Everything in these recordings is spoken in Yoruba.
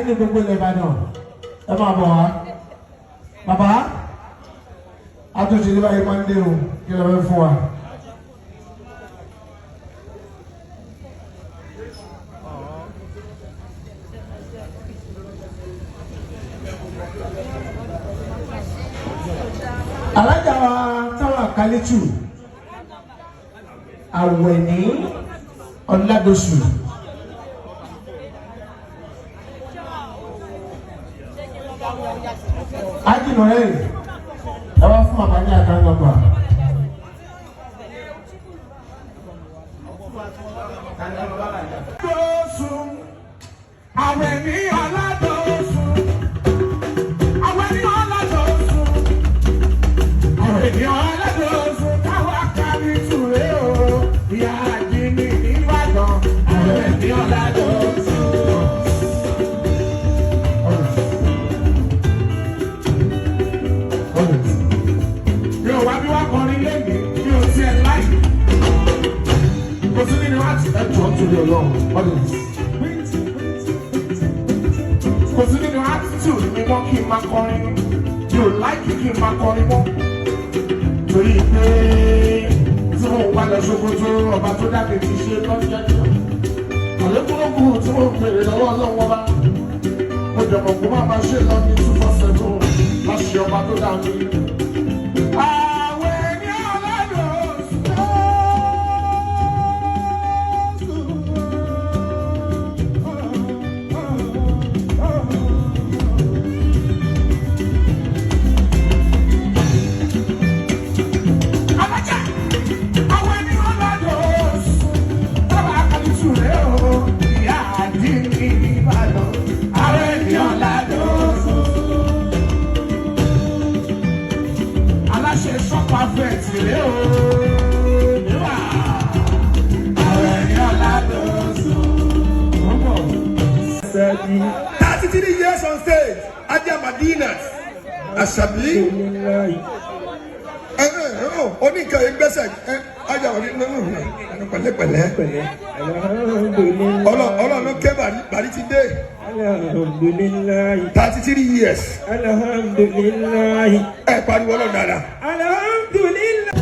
ní gbogbo ilẹ̀ Ìbàdàn ẹ máa bọ̀ wá bàbá àtúnṣe ní báyìí máa ń dérò kí lọ fẹ́ fún wa. alájà wa táwọn àkálẹ́tù àwẹ̀ ní ọ̀làdọ̀sù. Ajínú rẹ̀ ẹ wá fún bàbá ní àkàndọ̀gbà. Àwẹ̀ ní ọ̀làdọ̀sù. Àwẹ̀ ní ọ̀làdọ̀sù. Àwẹ̀ ní ọ̀làdọ̀sù. Táwọn àkálẹ́tù rẹ̀ o. Ìyá àjíní Ìbàdàn. Àwẹ̀ ní ọ̀làdọ̀sù. Kò sí nínú attitude mi mọ́ kí n máa kọrin mi ò láìkí kí n máa kọrin mọ́ torí pé tí mo wà lọ Sókótó ọba tó dàbí ti ṣe lọ́jọ́ àlékúnlógún tí mo bèrè lọ́wọ́ ọlọ́wọ́ bá mo jọ̀mọ̀ kó má máa ṣe lọ ní 247 láṣẹ ọba tó dà mí. Years on stage, Adia Madina, Asabi. Oníkan ìgbésẹ̀ Adia Madina pẹ̀lẹ́pẹ̀lẹ́. Ọlọ́run kẹ́ bàrí ti dé. Alhamdulillah. 33 years. Alhamdulillah. Ẹ pariwo Ọlọ́run dáadáa. Alhamdulillah.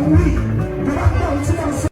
We